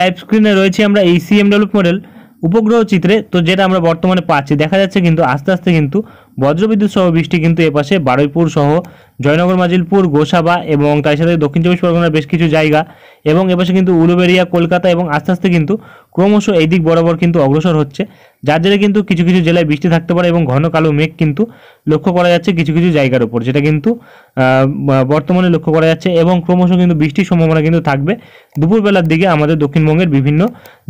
Live স্ক্রিনে রয়েছে আমরা এই সিএমডব্লিউ মডেল উপগ্রহ চিত্রে। তো যেটা আমরা বর্তমানে পাচ্ছি, দেখা যাচ্ছে কিন্তু আস্তে আস্তে কিন্তু বজ্রবিদ্যুৎ সহ বৃষ্টি কিন্তু এপাশে বারুইপুর সহ জয়নগর মাজিলপুর গোসাবা এবং তার সাথে দক্ষিণ চব্বিশ পরগনার বেশ কিছু জায়গা এবং এপাশে কিন্তু উলুবেড়িয়া কলকাতা এবং আস্তে আস্তে কিন্তু ক্রমশ এই দিক বরাবর কিন্তু অগ্রসর হচ্ছে, যার জেরে কিন্তু কিছু কিছু জেলায় বৃষ্টি থাকতে পারে এবং ঘন কালো মেঘ কিন্তু লক্ষ্য করা যাচ্ছে কিছু কিছু জায়গার উপর, যেটা কিন্তু বর্তমানে লক্ষ্য করা যাচ্ছে এবং ক্রমশ কিন্তু বৃষ্টির সম্ভাবনা কিন্তু থাকবে দুপুরবেলার দিকে আমাদের দক্ষিণবঙ্গের বিভিন্ন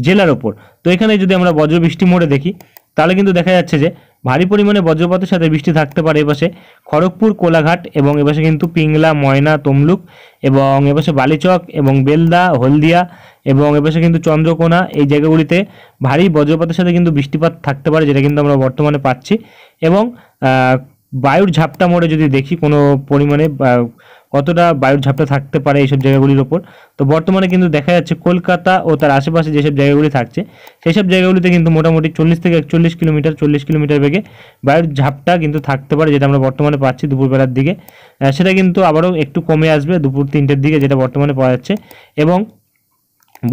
জেলার ওপর। তো এখানে যদি আমরা বজ্র বৃষ্টি মোড়ে দেখি তাহলে কিন্তু দেখা যাচ্ছে যে ভারী পরিমাণে বজ্রপাতের সাথে বৃষ্টি থাকতে পারে এপাশে খড়গপুর, কোলাঘাট এবং এপাশে কিন্তু পিংলা, ময়না, তমলুক এবং এপাশে বালিচক এবং বেলদা, হলদিয়া এবং এপাশে কিন্তু চন্দ্রকোনা, এই জায়গাগুলিতে ভারী বজ্রপাতের সাথে কিন্তু বৃষ্টিপাত থাকতে পারে, যেটা কিন্তু আমরা বর্তমানে পাচ্ছি। এবং বায়ুর ঝাপটা মোড়ে যদি দেখি কোনো পরিমাণে কতটা বায়ুর ঝাপটা থাকতে পারে এইসব জায়গাগুলির ওপর, তো বর্তমানে কিন্তু দেখা যাচ্ছে কলকাতা ও তার আশেপাশে যেসব জায়গাগুলি থাকছে সেই সব জায়গাগুলিতে কিন্তু মোটামুটি 40 থেকে 41 কিলোমিটার 40 কিলোমিটার বেগে বায়ুর ঝাপটা কিন্তু থাকতে পারে, যেটা আমরা বর্তমানে পাচ্ছি দুপুরবেলার দিকে। সেটা কিন্তু আবারও একটু কমে আসবে দুপুর 3টের দিকে, যেটা বর্তমানে পাওয়া যাচ্ছে। এবং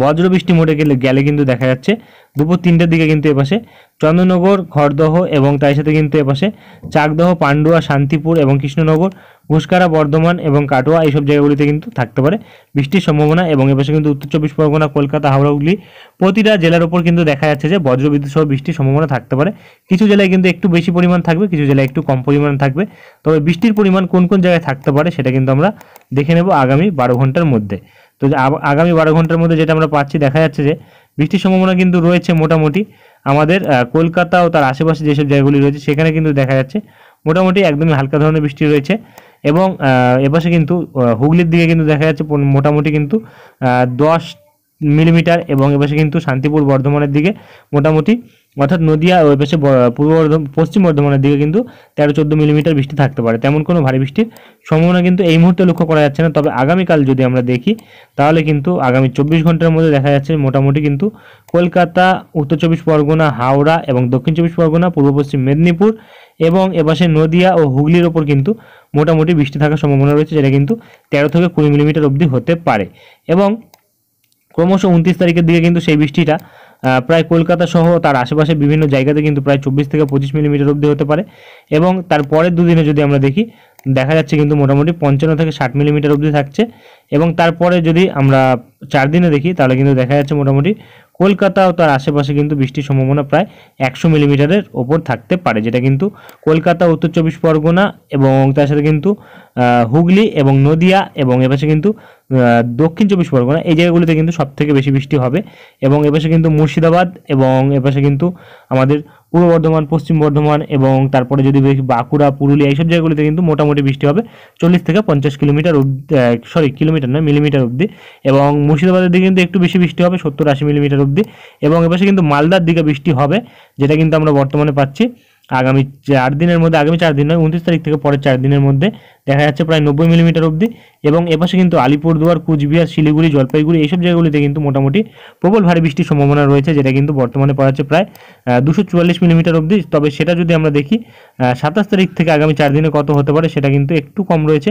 বজ্র বৃষ্টি মোড়ে গেলে কিন্তু দেখা যাচ্ছে দুপুর 3টের দিকে কিন্তু এপাশে চন্দননগর, খড়দহ এবং তার সাথে কিন্তু এপাশে চাকদহ, পান্ডুয়া, শান্তিপুর এবং কৃষ্ণনগর, ঘুষকারা, বর্ধমান এবং কাটোয়া এইসব জায়গাগুলিতে কিন্তু থাকতে পারে বৃষ্টির সম্ভাবনা। এবং এপাশে কিন্তু উত্তর চব্বিশ পরগনা, কলকাতা, হাওড়া, হুগলি প্রতিটা জেলার ওপর কিন্তু দেখা যাচ্ছে যে বজ্রবিদ্যুৎ সহ বৃষ্টির সম্ভাবনা থাকতে পারে। কিছু জেলায় কিন্তু একটু বেশি পরিমাণ থাকবে, কিছু জেলায় একটু কম পরিমাণ থাকবে। তবে বৃষ্টির পরিমাণ কোন কোন জায়গায় থাকতে পারে সেটা কিন্তু আমরা দেখে নেব আগামী 12 ঘন্টার মধ্যে। তো আগামী 12 ঘন্টার মধ্যে যেটা আমরা পাচ্ছি, দেখা যাচ্ছে যে বৃষ্টির সম্ভাবনা কিন্তু রয়েছে মোটামুটি আমাদের কলকাতা ও তার আশেপাশে যেসব জায়গাগুলি রয়েছে সেখানে কিন্তু দেখা যাচ্ছে মোটামুটি একদমই হালকা ধরনের বৃষ্টি রয়েছে। এবং এপাশে কিন্তু হুগলির দিকে কিন্তু দেখা যাচ্ছে মোটামুটি কিন্তু 10 মিলিমিটার এবং এপাশে কিন্তু শান্তিপুর, বর্ধমানের দিকে মোটামুটি অর্থাৎ নদিয়া ও এপাশে পশ্চিম বর্ধমানের দিকে কিন্তু 13-14 মিলিমিটার বৃষ্টি থাকতে পারে। তেমন কোনো ভারী বৃষ্টির সম্ভাবনা কিন্তু এই মুহূর্তে লক্ষ্য করা যাচ্ছে না। তবে আগামীকাল যদি আমরা দেখি তাহলে কিন্তু আগামী 24 ঘন্টার মধ্যে দেখা যাচ্ছে মোটামুটি কিন্তু কলকাতা, উত্তর চব্বিশ পরগনা, হাওড়া এবং দক্ষিণ চব্বিশ পরগনা, পূর্ব পশ্চিম মেদিনীপুর এবং এপাশে নদিয়া ও হুগলির ওপর কিন্তু মোটামুটি বৃষ্টি থাকার সম্ভাবনা রয়েছে, যেটা কিন্তু 13 থেকে 20 মিলিমিটার অবধি হতে পারে। এবং ক্রমশ 29 তারিখের দিকে কিন্তু সেই বৃষ্টিটা প্রায় কলকাতা সহ তার আশেপাশে বিভিন্ন জায়গাতে কিন্তু প্রায় 24 থেকে 25 মিলিমিটার অবধি হতে পারে। এবং তার পরের দুদিনে যদি আমরা দেখি দেখা যাচ্ছে কিন্তু মোটামুটি 55 থেকে 60 মিলিমিটার অবধি থাকছে। এবং তারপরে যদি আমরা 4 দিনে দেখি তাহলে কিন্তু দেখা যাচ্ছে মোটামুটি কলকাতা ও তার আশেপাশে কিন্তু বৃষ্টির সম্ভাবনা প্রায় 100 মিলিমিটারের ওপর থাকতে পারে, যেটা কিন্তু কলকাতা, উত্তর চব্বিশ পরগনা এবং তার সাথে কিন্তু হুগলি এবং নদিয়া এবং এপাশে কিন্তু দক্ষিণ চব্বিশ পরগনা, এই জায়গাগুলিতে কিন্তু সব থেকে বেশি বৃষ্টি হবে। এবং এপাশে কিন্তু মুর্শিদাবাদ এবং এপাশে কিন্তু আমাদের পূর্ব বর্ধমান, পশ্চিম বর্ধমান এবং তারপরে যদি দেখি বাঁকুড়া, পুরুলিয়া এইসব জায়গাগুলিতে কিন্তু মোটামুটি বৃষ্টি হবে 40 থেকে 50 কিলোমিটার কিলোমিটার নয়, মিলিমিটার অবধি। এবং মুর্শিদাবাদের দিকে কিন্তু একটু বেশি বৃষ্টি হবে 70-80 মিলিমিটার অবধি। এবং এপাশে কিন্তু মালদার দিকে বৃষ্টি হবে, যেটা কিন্তু আমরা বর্তমানে পাচ্ছি আগামী 4 দিনের মধ্যে, আগামী 4 দিন নয় 29 তারিখ থেকে পরের 4 দিনের মধ্যে দেখা যাচ্ছে প্রায় 90 মিলিমিটার অবধি। এবং এপাশে কিন্তু আলিপুরদুয়ার, কুচবিহার, শিলিগুড়ি, জলপাইগুড়ি এইসব জায়গাগুলিতে কিন্তু মোটামুটি প্রবল ভারী বৃষ্টির সম্ভাবনা রয়েছে, যেটা কিন্তু বর্তমানে পাওয়া যাচ্ছে প্রায় 244 মিলিমিটার অবধি। তবে সেটা যদি আমরা দেখি 27 তারিখ থেকে আগামী 4 দিনে কত হতে পারে সেটা কিন্তু একটু কম রয়েছে,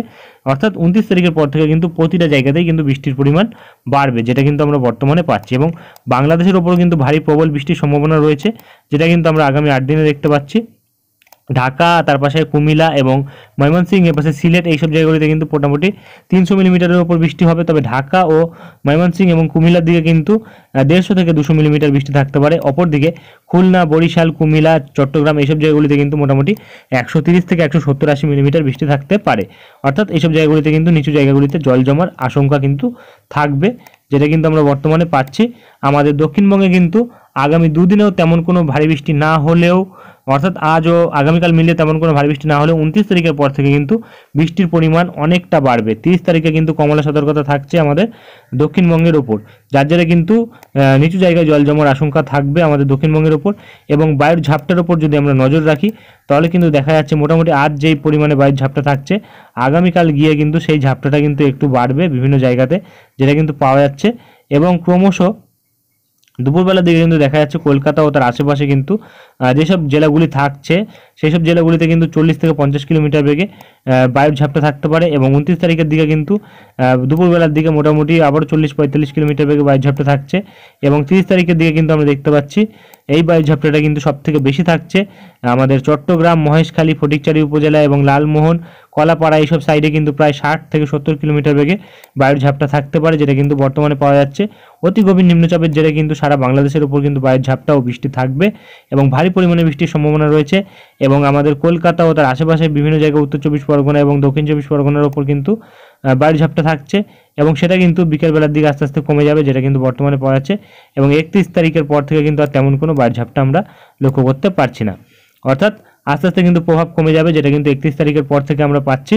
অর্থাৎ 29 তারিখের পর থেকে কিন্তু প্রতিটা জায়গাতেই কিন্তু বৃষ্টির পরিমাণ বাড়বে, যেটা কিন্তু আমরা বর্তমানে পাচ্ছি। এবং বাংলাদেশের ওপরও কিন্তু ভারী প্রবল বৃষ্টির সম্ভাবনা রয়েছে, যেটা কিন্তু আমরা আগামী 8 দিনে দেখতে পাচ্ছি। ঢাকা, তার পাশে কুমিল্লা এবং ময়মনসিংহ, এর পাশে সিলেট এইসব জায়গাগুলিতে কিন্তু মোটামুটি 300 মিলিমিটারের উপর বৃষ্টি হবে। তবে ঢাকা ও ময়মনসিংহ এবং কুমিল্লার দিকে কিন্তু 150 থেকে 200 মিলিমিটার বৃষ্টি থাকতে পারে। অপরদিকে খুলনা, বরিশাল, কুমিল্লা, চট্টগ্রাম এইসব জায়গাগুলিতে কিন্তু মোটামুটি 130 থেকে 170-80 মিলিমিটার বৃষ্টি থাকতে পারে। অর্থাৎ এইসব জায়গাগুলিতে কিন্তু নিচু জায়গাগুলিতে জল জমার আশঙ্কা কিন্তু থাকবে, যেটা কিন্তু আমরা বর্তমানে পাচ্ছি। আমাদের দক্ষিণবঙ্গে কিন্তু আগামী দুদিনেও তেমন কোনো ভারী বৃষ্টি না হলেও, অর্থাৎ আজ ও আগামীকাল মিলিয়ে তেমন কোনো ভারী বৃষ্টি না হলেও 29 তারিখের পর থেকে কিন্তু বৃষ্টির পরিমাণ অনেকটা বাড়বে। 30 তারিখে কিন্তু কমলা সতর্কতা থাকছে আমাদের দক্ষিণবঙ্গের ওপর, যার জেরে কিন্তু নিচু জায়গায় জল জমার আশঙ্কা থাকবে আমাদের দক্ষিণবঙ্গের ওপর। এবং বায়ুর ঝাপটার ওপর যদি আমরা নজর রাখি তাহলে কিন্তু দেখা যাচ্ছে মোটামুটি আজ যেই পরিমাণে বায়ুর ঝাপটা থাকছে আগামীকাল গিয়ে কিন্তু সেই ঝাপটাটা কিন্তু একটু বাড়বে বিভিন্ন জায়গাতে, যেটা কিন্তু পাওয়া যাচ্ছে। এবং ক্রমশ দুপুরবেলার দিকে কিন্তু দেখা যাচ্ছে কলকাতা ও তার আশেপাশে কিন্তু যেসব জেলাগুলি থাকছে সেই সব জেলাগুলিতে কিন্তু 40 থেকে 50 কিলোমিটার বেগে বায়ুর ঝাপটা থাকতে পারে। এবং 29 তারিখের দিকে কিন্তু দুপুরবেলার দিকে মোটামুটি আবার 40-45 কিলোমিটার বেগে বায়ুর ঝাপটা থাকছে। এবং 30 তারিখের দিকে কিন্তু আমরা দেখতে পাচ্ছি এই বায়ুর ঝাপটাটা কিন্তু সবথেকে বেশি থাকছে আমাদের চট্টগ্রাম, মহেশখালী, ফটিকচারী উপজেলা এবং লালমোহন, কলাপাড়া এইসব সাইডে কিন্তু প্রায় 60 থেকে 70 কিলোমিটার বেগে বায়ুর ঝাপটা থাকতে পারে, যেটা কিন্তু বর্তমানে পাওয়া যাচ্ছে। অতি গভীর নিম্নচাপের জেরে কিন্তু সারা বাংলাদেশের উপর কিন্তু বায়ুর ঝাপটা ও বৃষ্টি থাকবে এবং ভারী পরিমাণে বৃষ্টির সম্ভাবনা রয়েছে। এবং আমাদের কলকাতা ও তার আশেপাশে বিভিন্ন জায়গায় উত্তর 24 পরগনা এবং দক্ষিণ 24 পরগনার ওপর কিন্তু বায়ুর ঝাপটা থাকছে এবং সেটা কিন্তু বিকেলবেলার দিকে আস্তে আস্তে কমে যাবে, যেটা কিন্তু বর্তমানে পাওয়া যাচ্ছে। এবং 31 তারিখের পর থেকে কিন্তু আর তেমন কোনো বায়ুর ঝাপটা আমরা লক্ষ্য করতে পারছি না, অর্থাৎ আস্তে আস্তে কিন্তু প্রভাব কমে যাবে, যেটা কিন্তু 31 তারিখের পর থেকে আমরা পাচ্ছি।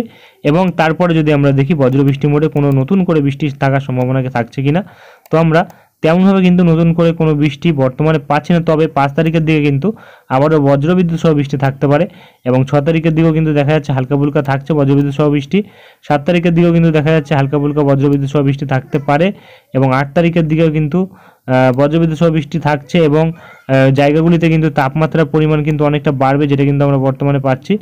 এবং তারপরে যদি আমরা দেখি বজ্রবৃষ্টি মোডে কোনো নতুন করে বৃষ্টি থাকার সম্ভাবনা থাকছে কিনা, তো আমরা তেমনভাবে কিন্তু নতুন করে কোনো বৃষ্টি বর্তমানে পাচ্ছি না। তবে 5 তারিখের দিকে কিন্তু আবারও বজ্রবিদ্যুৎ সহ বৃষ্টি থাকতে পারে এবং 6 তারিখের দিকেও কিন্তু দেখা যাচ্ছে হালকা ফুলকা থাকছে বজ্রবিদ্যুৎ সহ বৃষ্টি। 7 তারিখের দিকেও কিন্তু দেখা যাচ্ছে হালকা ফুলকা বজ্রবিদ্যুৎ সহ বৃষ্টি থাকতে পারে এবং 8 তারিখের দিকেও কিন্তু বজ্রবিদ্যুৎ সহ বৃষ্টি থাকছে এবং জায়গাগুলিতে কিন্তু তাপমাত্রার পরিমাণ কিন্তু অনেকটা বাড়বে, যেটা কিন্তু আমরা বর্তমানে পাচ্ছি।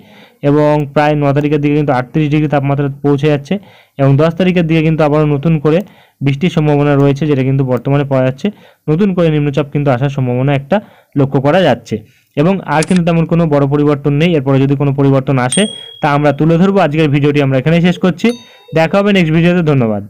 এবং প্রায় 9 তারিখের দিকে কিন্তু 38 ডিগ্রি তাপমাত্রা পৌঁছে যাচ্ছে এবং 10 তারিখের দিকে কিন্তু আবারও নতুন করে বৃষ্টির সম্ভাবনা রয়েছে, যেটা কিন্তু বর্তমানে পাওয়া যাচ্ছে। নতুন করে নিম্নচাপ কিন্তু আসার সম্ভাবনা একটা লক্ষ্য করা যাচ্ছে এবং আর কিন্তু তেমন কোনো বড় পরিবর্তন নেই। এরপরে যদি কোনো পরিবর্তন আসে তা আমরা তুলে ধরবো। আজকের ভিডিওটি আমরা এখানেই শেষ করছি, দেখা হবে নেক্সট ভিডিওতে। ধন্যবাদ।